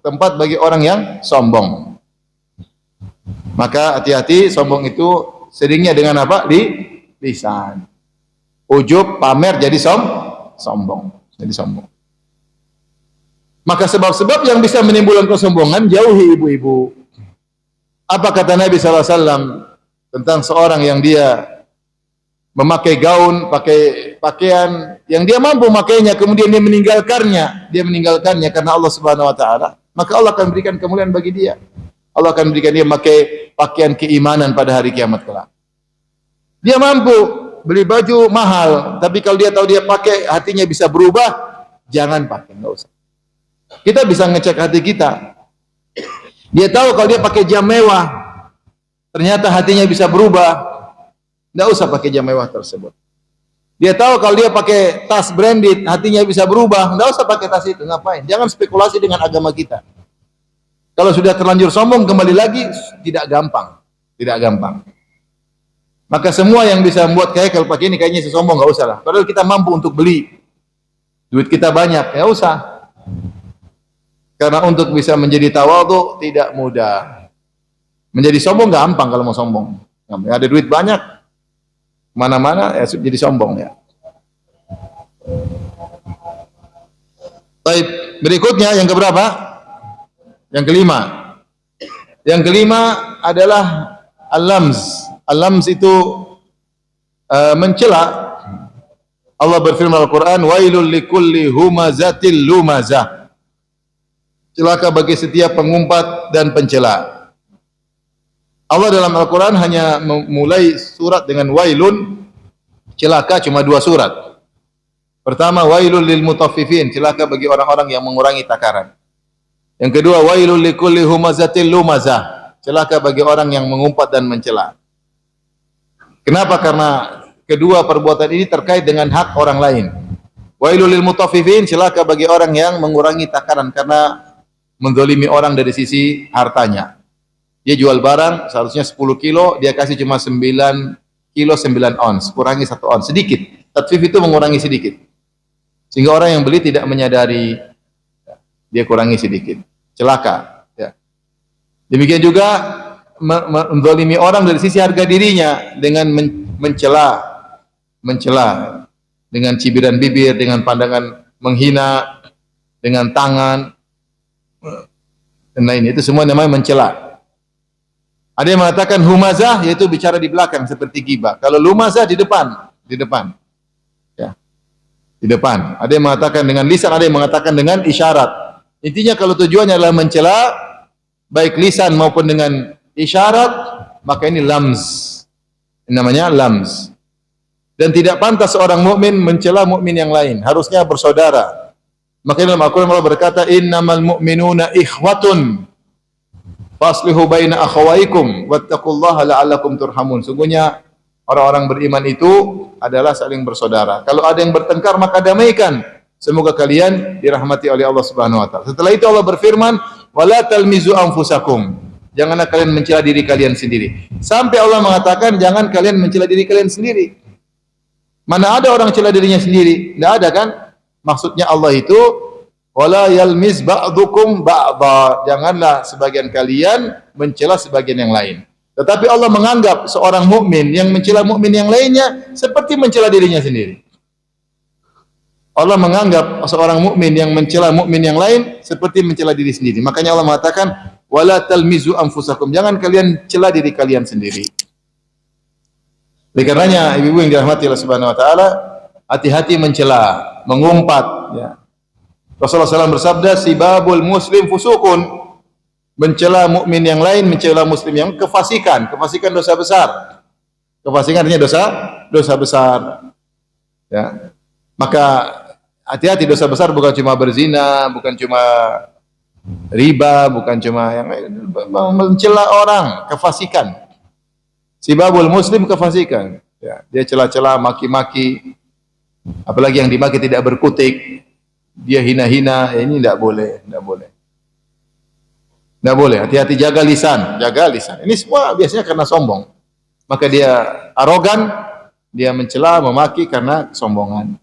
tempat bagi orang yang sombong. Maka hati-hati, sombong itu seringnya dengan apa? Di lisan. Ujub, pamer, jadi sombong. Maka sebab-sebab yang bisa menimbulkan kesombongan, jauhi ibu-ibu. Apa kata Nabi SAW tentang seorang yang dia memakai gaun, pakai pakaian yang dia mampu makainya, kemudian dia meninggalkannya karena Allah Subhanahu wa taala, maka Allah akan berikan kemuliaan bagi dia. Allah akan berikan dia memakai pakaian keimanan pada hari kiamat kelak. Dia mampu beli baju mahal, tapi kalau dia tahu dia pakai hatinya bisa berubah, jangan pakai, enggak usah. Kita bisa ngecek hati kita. Dia tahu kalau dia pakai jam mewah, ternyata hatinya bisa berubah, tidak usah pakai jam mewah tersebut. Dia tahu kalau dia pakai tas branded, hatinya bisa berubah, tidak usah pakai tas itu. Ngapain? Jangan spekulasi dengan agama kita. Kalau sudah terlanjur sombong, kembali lagi tidak gampang. Maka semua yang bisa membuat kayak kalau pakai ini kayaknya sombong, nggak usah lah. Padahal kita mampu untuk beli, duit kita banyak, ya usah. Karena untuk bisa menjadi tawadhu tidak mudah. Menjadi sombong gampang kalau mau sombong. Ada duit banyak, mana-mana ya jadi sombong ya. Baik, berikutnya yang keberapa? Yang kelima. Yang kelima adalah al-lams. Al-lams itu mencela. Allah berfirman Al-Qur'an, wailul likulli humazatil lumazah. Celaka bagi setiap pengumpat dan pencela. Allah dalam Al-Quran hanya memulai surat dengan wailun, celaka cuma 2 surat. Pertama, wailul lil mutaffifin, celaka bagi orang-orang yang mengurangi takaran. Yang kedua, wailul likulli humazatil lumazah, celaka bagi orang yang mengumpat dan mencela. Kenapa? Karena kedua perbuatan ini terkait dengan hak orang lain. Wailul lil mutaffifin, celaka bagi orang yang mengurangi takaran karena menzalimi orang dari sisi hartanya. Dia jual barang seharusnya 10 kilo, dia kasih cuma 9 kilo 9 ons, kurangi 1 ons, sedikit. Tatfif itu mengurangi sedikit. Sehingga orang yang beli tidak menyadari, dia kurangi sedikit. Celaka. Ya. Demikian juga menzalimi orang dari sisi harga dirinya dengan mencela, dengan cibiran bibir, dengan pandangan menghina, dengan tangan, dan lain. Itu semua namanya mencela. Ada yang mengatakan humazah, yaitu bicara di belakang seperti ghibah. Kalau lumazah di depan. Ya. Di depan. Ada yang mengatakan dengan lisan, ada yang mengatakan dengan isyarat. Intinya kalau tujuannya adalah mencela, baik lisan maupun dengan isyarat, maka ini lams. Ini namanya lams. Dan tidak pantas seorang mukmin mencela mukmin yang lain, harusnya bersaudara. Maka dalam Al-Qur'an Allah berkata, "Innamal mu'minuna ikhwatun faslihu baina akhawaykum wattaqullaha la'allakum turhamun." Sungguhnya orang-orang beriman itu adalah saling bersaudara. Kalau ada yang bertengkar maka damaikan. Semoga kalian dirahmati oleh Allah Subhanahu wa taala. Setelah itu Allah berfirman, "Wala talmizu anfusakum." Janganlah kalian mencela diri kalian sendiri. Sampai Allah mengatakan jangan kalian mencela diri kalian sendiri. Mana ada orang mencela dirinya sendiri? Tidak ada kan? Maksudnya Allah itu wala yalmiz ba'dukum ba'dha. Janganlah sebagian kalian mencela sebagian yang lain. Tetapi Allah menganggap seorang mukmin yang mencela mukmin yang lainnya seperti mencela dirinya sendiri. Allah menganggap seorang mukmin yang mencela mukmin yang lain seperti mencela diri sendiri. Makanya Allah mengatakan wala talmizu anfusakum. Jangan kalian cela diri kalian sendiri. Oleh karenanya ibu-ibu yang dirahmati Allah Subhanahu wa taala, hati-hati mencela, mengumpat ya. Rasulullah SAW bersabda, "Sibabul muslim fusukun." Mencela mukmin yang lain, mencela muslim yang kefasikan. Kefasikan dosa besar. Kefasikan artinya dosa besar. Ya. Maka hati-hati, dosa besar bukan cuma berzina, bukan cuma riba, bukan cuma yang mencela orang, kefasikan. Sibabul muslim kefasikan. Ya, dia cela-cela, maki-maki. Apalagi yang dimaki tidak berkutik. Dia hina-hina, ya ini tidak boleh, tidak boleh. Tidak boleh, hati-hati, jaga lisan, jaga lisan. Ini semua biasanya karena sombong. Maka dia arogan, dia mencela, memaki karena kesombongan.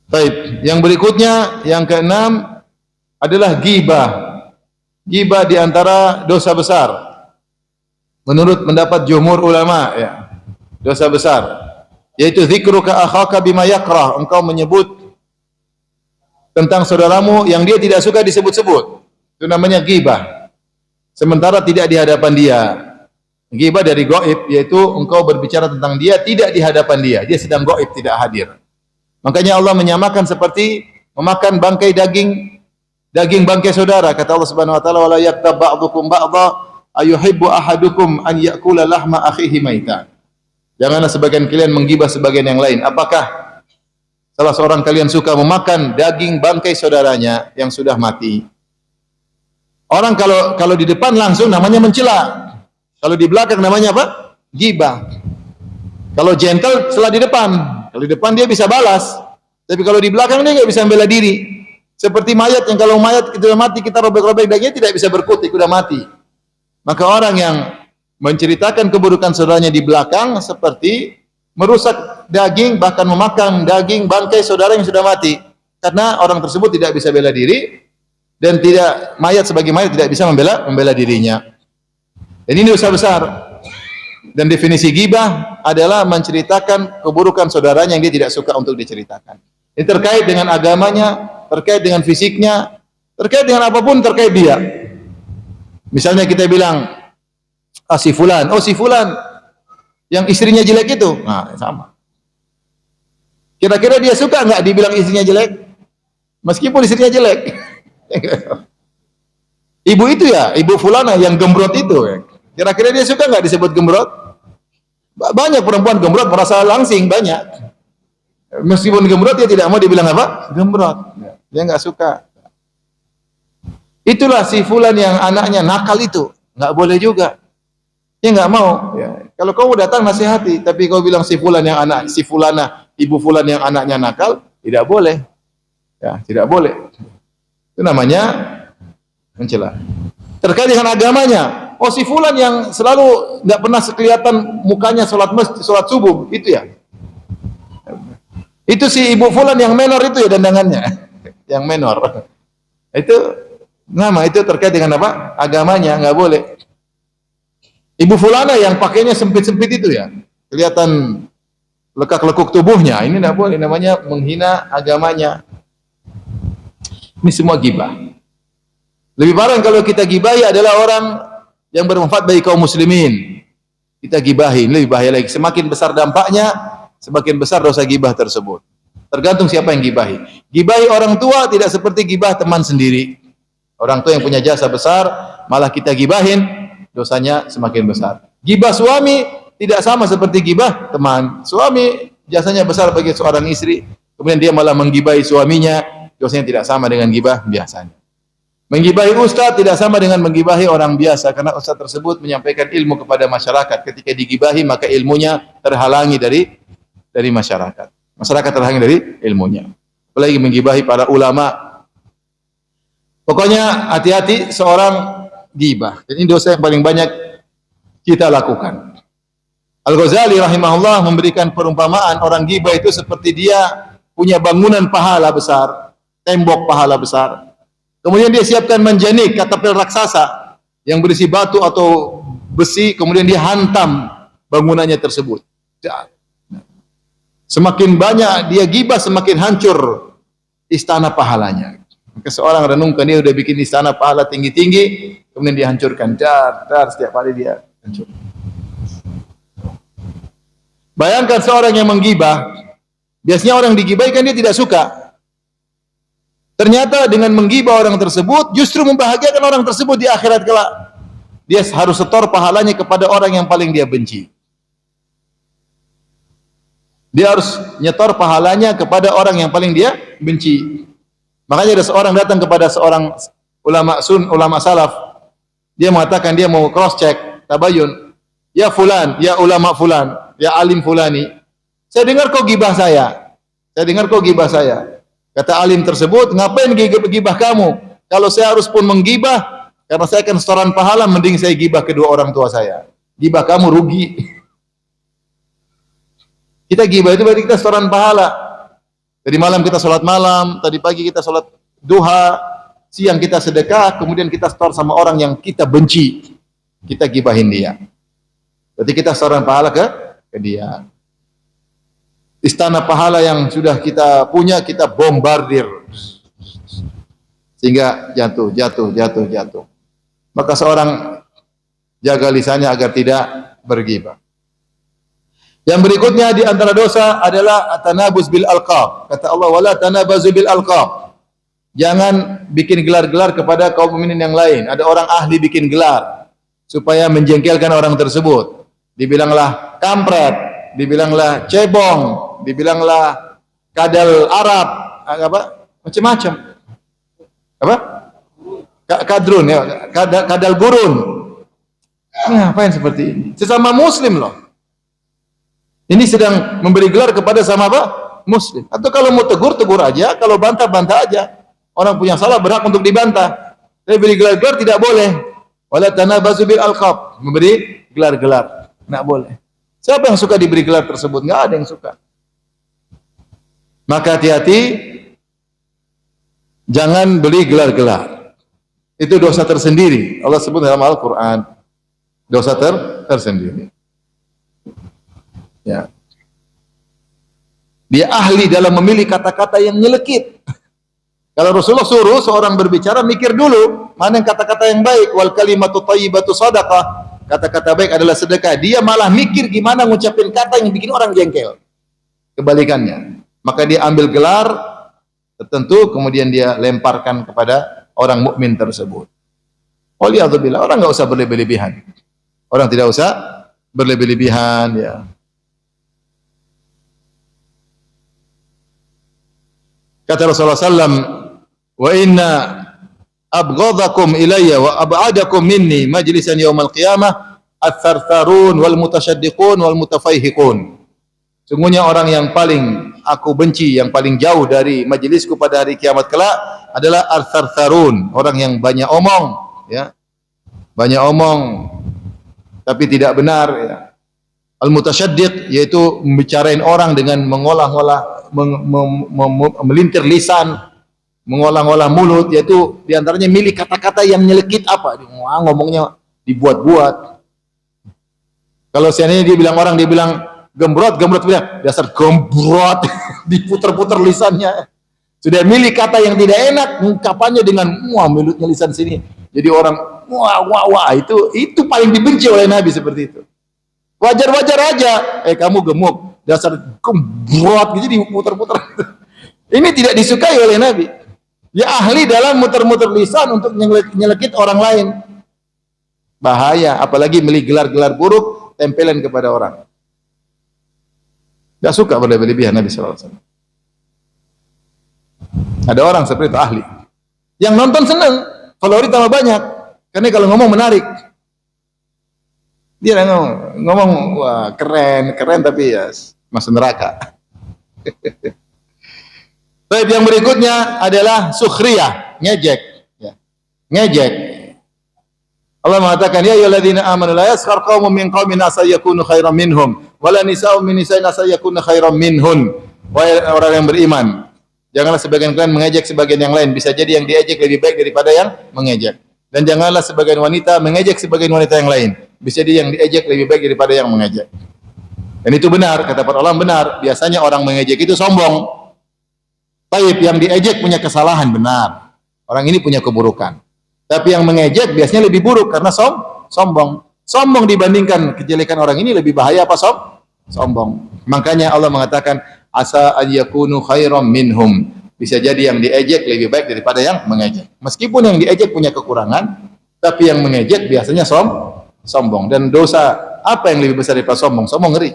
Baik, yang berikutnya, yang keenam adalah ghibah. Ghibah di antara dosa besar. Menurut pendapat jumhur ulama, ya, dosa besar, yaitu dzikruka akhaka bima yakrah, engkau menyebut tentang saudaramu yang dia tidak suka disebut-sebut. Itu namanya ghibah. Sementara tidak di hadapan dia. Ghibah dari gaib, yaitu engkau berbicara tentang dia tidak di hadapan dia. Dia sedang gaib, tidak hadir. Makanya Allah menyamakan seperti memakan bangkai daging bangkai saudara. Kata Allah Subhanahu wa taala, "Wala yaktab ba'dukum ba'dha ayuhibbu ahadukum an ya'kula lahma akhihi maita." Janganlah sebagian kalian menggibah sebagian yang lain. Apakah salah seorang kalian suka memakan daging bangkai saudaranya yang sudah mati? Orang kalau di depan langsung namanya mencela. Kalau di belakang namanya apa? Ghibah. Kalau gentle setelah di depan. Kalau di depan dia bisa balas. Tapi kalau di belakang dia nggak bisa membela diri. Seperti mayat yang kalau mayat kita mati kita robek-robek dagingnya tidak bisa berkutik, sudah mati. Maka orang yang menceritakan keburukan saudaranya di belakang seperti merusak daging, bahkan memakan daging bangkai saudara yang sudah mati. Karena orang tersebut tidak bisa bela diri dan tidak mayat sebagai mayat tidak bisa membela dirinya. Dan ini dosa besar. Dan definisi ghibah adalah menceritakan keburukan saudaranya yang dia tidak suka untuk diceritakan. Ini terkait dengan agamanya, terkait dengan fisiknya, terkait dengan apapun terkait dia. Misalnya kita bilang, si fulan, si fulan yang istrinya jelek itu, nah sama. Kira-kira dia suka nggak dibilang istrinya jelek? Meskipun istrinya jelek. Ibu itu ya, ibu fulana yang gembrot itu. Kira-kira dia suka nggak disebut gembrot? Banyak perempuan gembrot merasa langsing, banyak. Meskipun gembrot dia tidak mau dibilang apa? Gembrot. Dia nggak suka. Itulah si fulan yang anaknya nakal itu, nggak boleh juga. Dia nggak mau. Ya. Kalau kau datang nasihati, tapi kau bilang si fulan yang anak, si fulana, ibu fulan yang anaknya nakal, tidak boleh. Ya, tidak boleh. Itu namanya mencela. Terkait dengan agamanya, si fulan yang selalu nggak pernah kelihatan mukanya sholat masjid, sholat subuh, itu ya. Itu si ibu fulan yang menor itu ya dandangannya, yang menor. Itu nama itu terkait dengan apa? Agamanya, nggak boleh. Ibu fulana yang pakainya sempit-sempit itu ya, kelihatan lekak-lekuk tubuhnya, ini tidak boleh, namanya menghina agamanya. Ini semua ghibah. Lebih parah kalau kita gibahi adalah orang yang bermanfaat bagi kaum muslimin. Kita gibahi, lebih bahaya lagi. Semakin besar dampaknya, semakin besar dosa gibah tersebut. Tergantung siapa yang gibahi. Gibahi orang tua tidak seperti gibah teman sendiri. Orang tua yang punya jasa besar, malah kita gibahin, dosanya semakin besar. Gibah suami tidak sama seperti gibah teman. Suami jasanya besar bagi seorang istri, kemudian dia malah menggibahi suaminya, dosanya tidak sama dengan gibah biasanya. Menggibahi ustaz tidak sama dengan menggibahi orang biasa, karena ustaz tersebut menyampaikan ilmu kepada masyarakat. Ketika digibahi maka ilmunya terhalangi dari masyarakat. Masyarakat terhalangi dari ilmunya. Apalagi menggibahi para ulama. Pokoknya hati-hati seorang gibah. Ini dosa yang paling banyak kita lakukan. Al-Ghazali rahimahullah memberikan perumpamaan orang gibah itu seperti dia punya bangunan pahala besar, tembok pahala besar. Kemudian dia siapkan manjanik, katapel raksasa yang berisi batu atau besi, kemudian dia hantam bangunannya tersebut. Semakin banyak dia gibah, semakin hancur istana pahalanya. Maka seorang renungkan, dia sudah bikin istana pahala tinggi-tinggi, kemudian dihancurkan. Setiap hari dia hancur. Bayangkan seorang yang menggibah, biasanya orang digibahi kan dia tidak suka. Ternyata dengan menggibah orang tersebut, justru membahagiakan orang tersebut di akhirat kelak. Dia harus setor pahalanya kepada orang yang paling dia benci. Dia harus nyetor pahalanya kepada orang yang paling dia benci. Makanya ada seorang datang kepada seorang ulama salaf. Dia mengatakan dia mau cross check, tabayun. Ya fulan, ya ulama fulan, ya alim fulani. Saya dengar kau gibah saya. Kata alim tersebut, ngapain gibah kamu? Kalau saya harus pun menggibah, karena saya akan setoran pahala, mending saya gibah kedua orang tua saya. Gibah kamu rugi. Kita gibah itu berarti kita setoran pahala. Tadi malam kita sholat malam, tadi pagi kita sholat duha, siang kita sedekah, kemudian kita setor sama orang yang kita benci. Kita gibahin dia. Berarti kita setoran pahala ke dia. Istana pahala yang sudah kita punya, kita bombardir. Sehingga jatuh. Maka seorang jaga lisannya agar tidak bergibah. Yang berikutnya di antara dosa adalah at-tanabuz bil alqab. Kata Allah, wala tanabazu bil alqab. Jangan bikin gelar-gelar kepada kaum mukminin yang lain. Ada orang ahli bikin gelar supaya menjengkelkan orang tersebut. Dibilanglah kampret, dibilanglah cebong, dibilanglah kadal Arab, apa? Macam-macam. Apa? Kadrun ya, kadal gurun. Ini apa yang seperti ini? Sesama muslim loh. Ini sedang memberi gelar kepada sama apa? Muslim. Atau kalau mau tegur aja, kalau bantah aja. Orang punya salah berhak untuk dibantah. Tapi beri gelar-gelar tidak boleh. Wala tanabazu bil alqab, memberi gelar-gelar. Enggak boleh. Siapa yang suka diberi gelar tersebut? Enggak ada yang suka. Maka hati-hati, jangan beli gelar-gelar. Itu dosa tersendiri. Allah sebut dalam Al-Quran. Dosa tersendiri. Ya. Dia ahli dalam memilih kata-kata yang nyelekit. Kalau Rasulullah suruh seorang berbicara, mikir dulu mana yang kata-kata yang baik. Wal kalimatu thayyibatu shadaqah. Kata-kata baik adalah sedekah. Dia malah mikir gimana ngucapin kata yang bikin orang jengkel. Kebalikannya. Maka dia ambil gelar tertentu, kemudian dia lemparkan kepada orang mukmin tersebut. Waliyadzubillah, orang enggak usah berlebih-lebihan. Orang tidak usah berlebih-lebihan, ya. Kata Rasulullah SAW, wa inna abghadakum ilayya wa ab'adakum minni majlisan yaumal qiyamah ats-tsartsarun wal mutasyaddiqun wal mutafaihiqun. Sungguhnya orang yang paling aku benci, yang paling jauh dari majelisku pada hari kiamat kelak adalah ats-tsartsarun, orang yang banyak omong, ya. Banyak omong tapi tidak benar, ya. Al-mutasyaddiq yaitu membicarain orang dengan mengolah-olah, melintir lisan, mengolah-olah mulut, yaitu diantaranya milih kata-kata yang nyelekit apa, ngomongnya dibuat-buat. Kalau seandainya dia bilang gembrot bilang dasar gembrot, diputer-puter lisannya. Sudah milih kata yang tidak enak, ungkapannya dengan mulutnya lisan sini. Jadi orang itu paling dibenci oleh Nabi seperti itu. Wajar-wajar aja, kamu gemuk, dasar gembrot gitu diputer-puter. Ini tidak disukai oleh Nabi. Dia ahli dalam muter-muter lisan untuk nyelekit orang lain. Bahaya, apalagi milih gelar-gelar buruk tempelin kepada orang. Tidak suka berlebihan Nabi sallallahu alaihi wasallam. Ada orang seperti itu ahli. Yang nonton senang, follower tambah banyak. Karena kalau ngomong menarik. Dia ngomong wah keren tapi ya masuk neraka. Baik, yang berikutnya adalah sukhriyah, ngejek. Ya. Ngejek. Allah mengatakan, ya ayyuhalladzina amanu la yaskhar qaumun min qaumin asa yakunu khairan minhum wala nisa'un min nisa'in asa yakunu khairan minhun. Wahai orang yang beriman, janganlah sebagian kalian mengejek sebagian yang lain, bisa jadi yang diejek lebih baik daripada yang mengejek. Dan janganlah sebagian wanita mengejek sebagian wanita yang lain, bisa jadi yang diejek lebih baik daripada yang mengejek. Dan itu benar, kata para ulama benar, biasanya orang mengejek itu sombong. Taib, yang diejek punya kesalahan, benar. Orang ini punya keburukan. Tapi yang mengejek biasanya lebih buruk karena sombong. Sombong dibandingkan kejelekan orang ini lebih bahaya apa sombong. Makanya Allah mengatakan asa an yakunu khairam minhum. Bisa jadi yang diejek lebih baik daripada yang mengejek. Meskipun yang diejek punya kekurangan, tapi yang mengejek biasanya sombong. Dan dosa apa yang lebih besar daripada sombong? Sombong ngeri.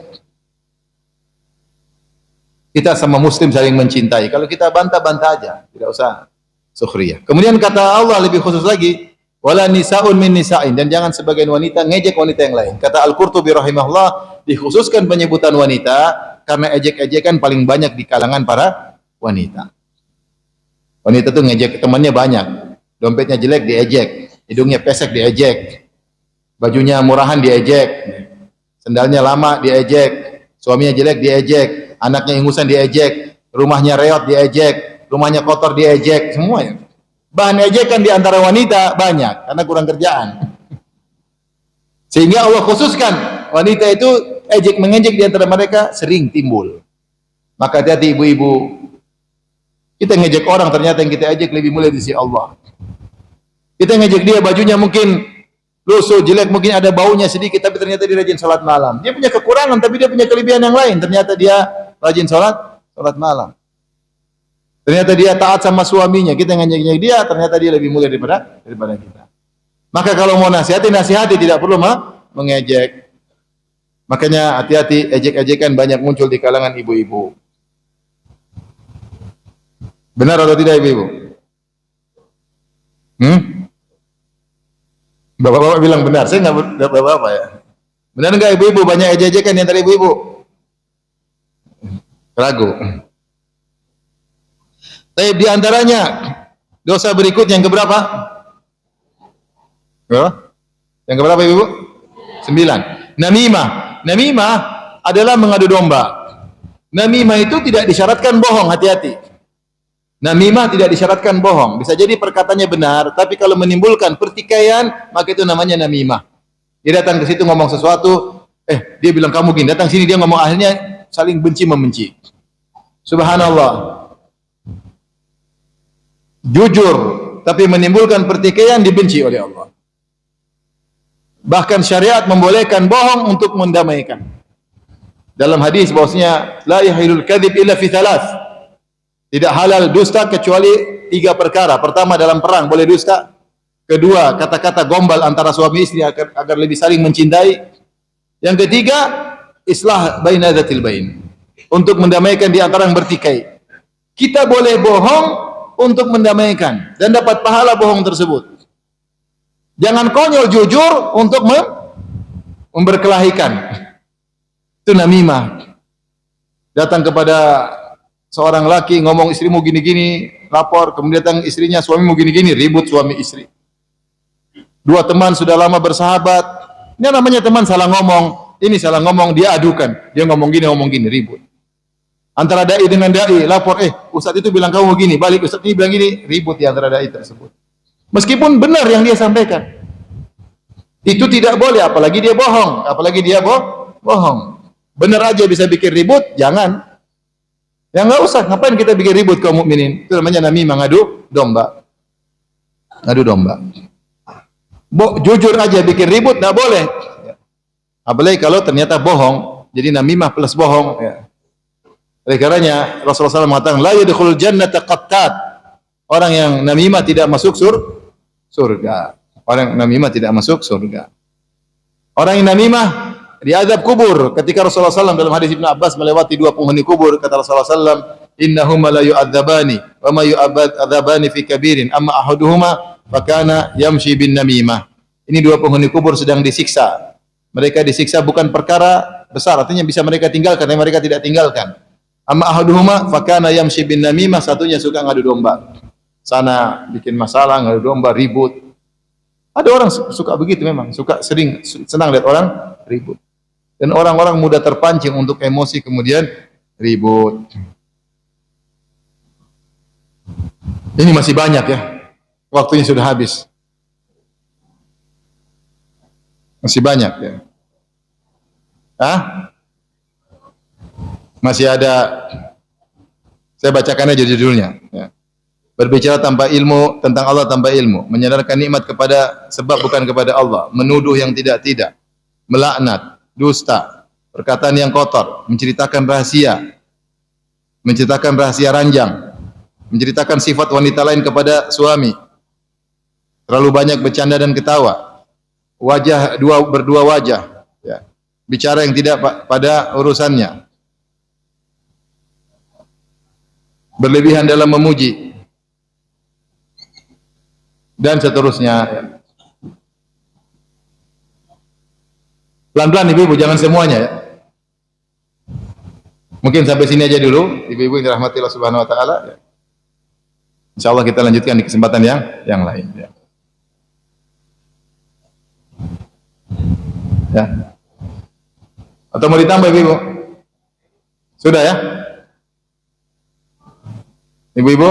Kita sama muslim saling mencintai. Kalau kita bantah-bantah aja, tidak usah sukhriyah. Kemudian kata Allah lebih khusus lagi, wala nisa'un min nisa'in, dan jangan sebagian wanita ngejek wanita yang lain. Kata Al-Qurtubi rahimahullah, dikhususkan penyebutan wanita karena ejek-ejekan paling banyak di kalangan para wanita. Wanita tuh ngejek temannya banyak. Dompetnya jelek diejek, hidungnya pesek diejek, bajunya murahan diejek, sendalnya lama diejek, suaminya jelek diejek, anaknya ingusan diejek, rumahnya reot diejek, rumahnya kotor diejek, semuanya. Bahan ejekan di antara wanita banyak karena kurang kerjaan. Sehingga Allah khususkan wanita itu mengejek di antara mereka sering timbul. Maka hati-hati ibu-ibu. Kita ngejek orang, ternyata yang kita ejek lebih mulia di sisi Allah. Kita ngejek dia, bajunya mungkin lusuh, jelek, mungkin ada baunya sedikit, tapi ternyata dia rajin salat malam. Dia punya kekurangan, tapi dia punya kelebihan yang lain. Ternyata dia rajin salat malam. Ternyata dia taat sama suaminya. Kita ngejek dia, ternyata dia lebih mulia daripada kita. Maka kalau mau nasihati tidak perlu mengejek. Makanya hati-hati, ejek-ejekan banyak muncul di kalangan ibu-ibu. Benar atau tidak ibu-ibu? Bapak-bapak bilang benar, saya nggak bapak-bapak ya. Benar nggak ibu-ibu banyak ejek-ejekan di antara ibu-ibu? Ragu. Tapi di antaranya dosa berikut yang keberapa? Berapa? Yang keberapa ibu? 9. Namimah adalah mengadu domba. Namimah itu tidak disyaratkan bohong, hati-hati. Namimah tidak disyaratkan bohong. Bisa jadi perkataannya benar, tapi kalau menimbulkan pertikaian, maka itu namanya namimah. Dia datang ke situ ngomong sesuatu, dia bilang kamu gini, datang sini dia ngomong, akhirnya saling benci-membenci. Subhanallah. Jujur, tapi menimbulkan pertikaian, dibenci oleh Allah. Bahkan syariat membolehkan bohong untuk mendamaikan. Dalam hadis bahwasanya la yahilul kadzib illa fi thalath. Tidak halal dusta kecuali 3 perkara. Pertama, dalam perang boleh dusta. Kedua, kata-kata gombal antara suami istri agar lebih saling mencintai. Yang ketiga, islah baina dzatil bain. Untuk mendamaikan di antara yang bertikai. Kita boleh bohong untuk mendamaikan dan dapat pahala bohong tersebut. Jangan konyol jujur untuk memberkelahikan. Itu namimah. Datang kepada seorang laki ngomong istrimu gini-gini, lapor, kemudian datang istrinya, suamimu gini-gini, ribut suami istri. 2 teman sudah lama bersahabat, ini namanya teman salah ngomong, ini salah ngomong, dia adukan, dia ngomong gini, ribut. Antara dai dengan dai, lapor, ustaz itu bilang kamu begini, balik ustaz ini bilang gini, ribut di antara dai tersebut. Meskipun benar yang dia sampaikan, itu tidak boleh, apalagi dia bohong. Benar aja bisa bikin ribut, jangan. Ya enggak usah, ngapain kita bikin ribut kaum mukminin? Itu namanya namimah, ngadu domba. Jujur aja bikin ribut enggak boleh. Apalagi kalau ternyata bohong. Jadi namimah plus bohong ya. Oleh karenanya Rasulullah SAW mengatakan la yadkhulul jannata qattat. Orang yang namimah tidak masuk surga. Orang yang namimah tidak masuk surga. Orang yang namimah diazab kubur. Ketika Rasulullah SAW dalam hadis Ibnu Abbas melewati dua penghuni kubur, kata Rasulullah SAW, innahuma la yu'adzabani wa ma yu'adzabani fi kabirin amma ahaduhuma fakana yamshi bin namimah. Ini dua penghuni kubur sedang disiksa. Mereka disiksa bukan perkara besar, artinya bisa mereka tinggalkan, tapi mereka tidak tinggalkan. Amma ahaduhuma fakana yamshi bin namimah, satunya suka ngadu domba. Sana bikin masalah, ngadu domba, ribut. Ada orang suka begitu memang, suka sering senang lihat orang ribut. Dan orang-orang mudah terpancing untuk emosi kemudian ribut. Ini masih banyak ya. Waktunya sudah habis. Masih banyak ya. Hah? Masih ada. Saya bacakan aja judulnya ya. Berbicara tanpa ilmu tentang Allah tanpa ilmu, menyandarkan nikmat kepada sebab bukan kepada Allah, menuduh yang tidak-tidak, melaknat, dusta, perkataan yang kotor, menceritakan rahasia ranjang, menceritakan sifat wanita lain kepada suami, terlalu banyak bercanda dan ketawa, berdua wajah, ya. Bicara yang tidak pada urusannya, berlebihan dalam memuji, dan seterusnya. Pelan-pelan ibu-ibu, jangan semuanya ya. Mungkin sampai sini aja dulu, ibu-ibu yang dirahmati Allah Subhanahu wa taala ya. Insyaallah kita lanjutkan di kesempatan yang lain ya. Ya. Atau mau ditambah ibu-ibu? Sudah ya? Ibu-ibu?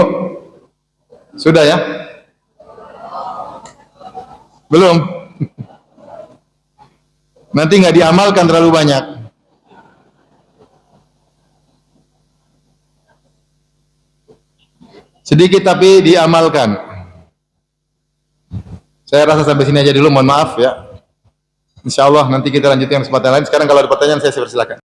Sudah ya? Belum? Nanti nggak diamalkan terlalu banyak. Sedikit tapi diamalkan. Saya rasa sampai sini aja dulu, mohon maaf ya. Insyaallah nanti kita lanjutkan kesempatan lain. Sekarang kalau ada pertanyaan saya silakan.